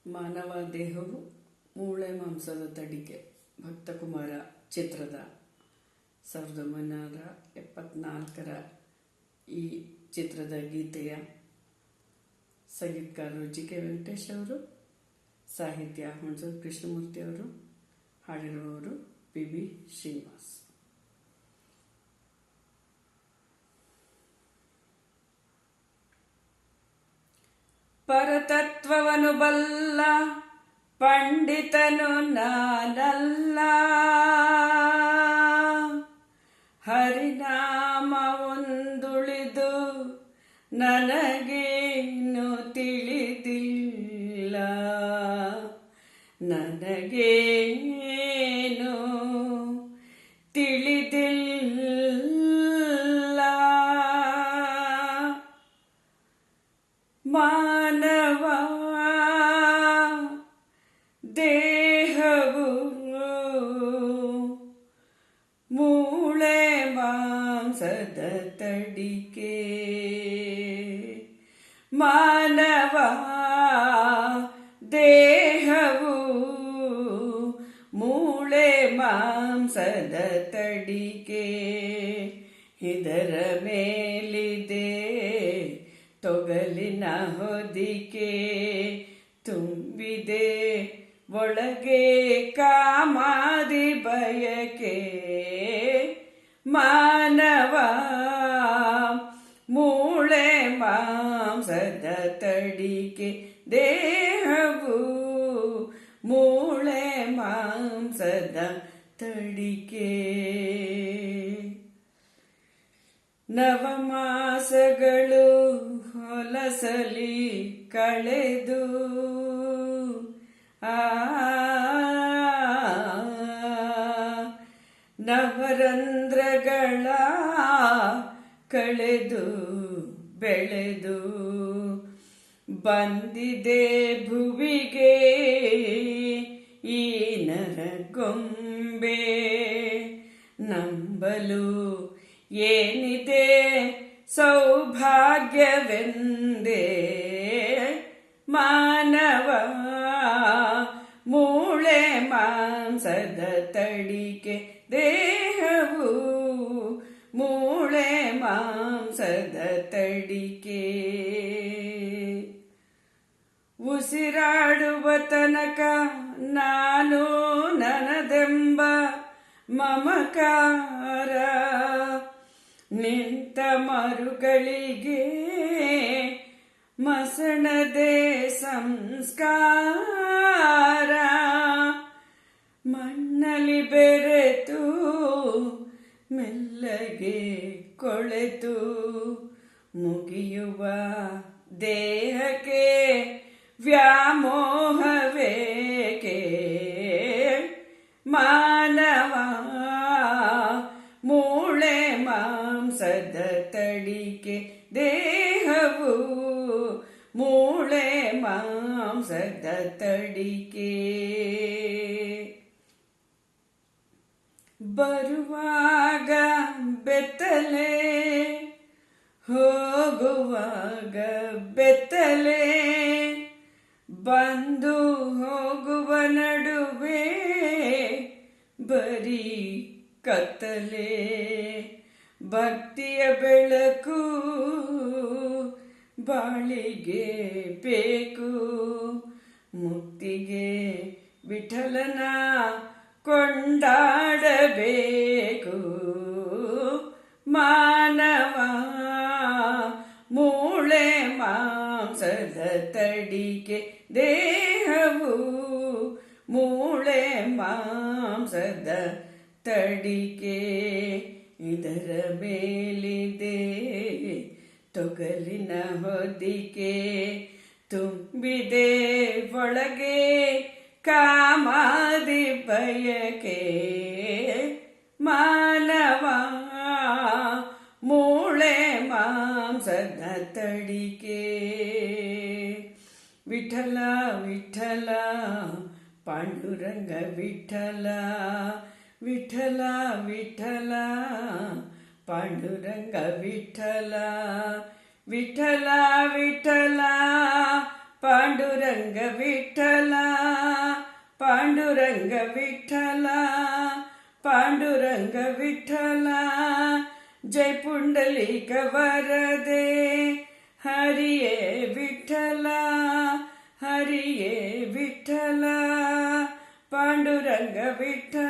ಮಾನವ ದೇಹವು ಮೂಳೆ ಮಾಂಸದ ತಡಿಕೆ ಭಕ್ತಕುಮಾರ ಚಿತ್ರದ 1974ರ ಈ ಚಿತ್ರದ ಗೀತೆಯ ಸಂಗೀತಗಾರರು ಜಿ.ಕೆ. ವೆಂಕಟೇಶ್ ಅವರು, ಸಾಹಿತ್ಯ ಹುಣಸೂರು ಕೃಷ್ಣಮೂರ್ತಿ ಅವರು, ಹಾಡಿರುವವರು ಪಿ.ಬಿ. ಶ್ರೀನಿವಾಸ್. ಪರತತ್ವವನ್ನು ಬಲ್ಲ ಪಂಡಿತನು ನಾನಲ್ಲ, ಹರಿನಾಮವೊಂದುಳಿದು ನನಗೇನು ತಿಳಿದಿಲ್ಲ, ನನಗೇನು ತಿಳಿದಿಲ್ಲ. ಮಾನವ ದೇಹವು ಮೂಳೆ ಮಾಂಸದ ತಡಿಕೆ, ಮಾನವ ದೇಹವು ಮೂಳೆ ಮಾಂಸದ ತಡಿಕೆ, ಇದರ ಮೇಲಿದೆ ತೊಗಲಿನ ಹೊದಿಕೆ, ತುಂಬಿದೆ ಒಳಗೆ ಕಾಮಾದಿ ಬಯಕೆ. ಮಾನವ ಮೂಳೆ ಮಾಂಸದ ತಡಿಕೆ, ದೇಹವು ಮೂಳೆ ಮಾಂಸದ ತಡಿಕೆ. ನವಮಾಸಗಳು ಹೊಲಸಲಿ ಕಳೆದು ನವರಂಧ್ರಗಳ ಕಳೆದು ಬೆಳೆದು ಬಂದಿದೆ ಭುವಿಗೆ ಈ ನರಗೊಂಬೆ. ನಂಬಲು ಏನಿದೆ ಸೌಭಾಗ್ಯವೆಂದೇ, ಮಾನವ ಮೂಳೆ ಮಾಂಸದ ತಡಿಕೆ, ದೇಹವು ಮೂಳೆ ಮಾಂಸದ ತಡಿಕೆ. ಉಸಿರಾಡುವ ತನಕ ನಾನು ನನ್ನದೆಂಬ ಮಮಕಾರ, ನಿಂತ ಮರುಗಳಿಗೆ ಮಸಣದೆ ಸಂಸ್ಕಾರ. ಮಣ್ಣಲ್ಲಿ ಬೆರೆತು ಮೆಲ್ಲಗೆ ಕೊಳೆತು ಮುಗಿಯುವ ದೇಹಕ್ಕೆ ವ್ಯಾಮೋಹವೇಕೆ. ಮಾನವ ಮೂಳೆ ಮಾಂಸದ ತಡಿಕೆ, ದೇಹವು ಮೂಳೆ ಮಾಂಸದ ತಡಿಕೆ. ಬರುವಾಗ ಬೆತ್ತಲೆ, ಹೋಗುವಾಗ ಬೆತ್ತಲೆ, ಬಂದು ಹೋಗುವ ನಡುವೆ ಬರೀ ಕತ್ತಲೆ. ಭಕ್ತಿಯ ಬೆಳಕು ಬಾಳಿಗೆ ಬೇಕು, ಮುಕ್ತಿಗೆ ವಿಠಲನ ಕೊಂಡಾಡಬೇಕು. ಮಾನವ ಮೂಳೆ ಮಾಂಸದ ತಡಿಕೆ, ದೇಹವು ಮೂಳೆ ಮಾಂಸದ ತಡಿಕೆ. ಇದರ ಮೇಲಿದೆ ತೊಗಲಿನ ಹೊದಿಕೆ, ತುಂಬಿದೆ ಒಳಗೆ ಕಾಮಾದಿ ಬಯಕೆ. ಮಾನವ ಮೂಳೆ ಮಾಂಸದ ತಡಿಕೆ. ವಿಠಲ ವಿಠಲ ಪಾಂಡುರಂಗ ವಿಠಲ, ವಿಠಲ ವಿಠಲ ಪಾಂಡುರಂಗ ವಿಠಲ, ವಿಠಲ ವಿಠಲ पांडुरंग विठ्ठला पांडुरंग विठ्ठला पांडुरंग विठ्ठला जय पुंडलिक वरदे हरिये विठ्ठला हरिये विठ्ठला पांडुरंग विठ्ठला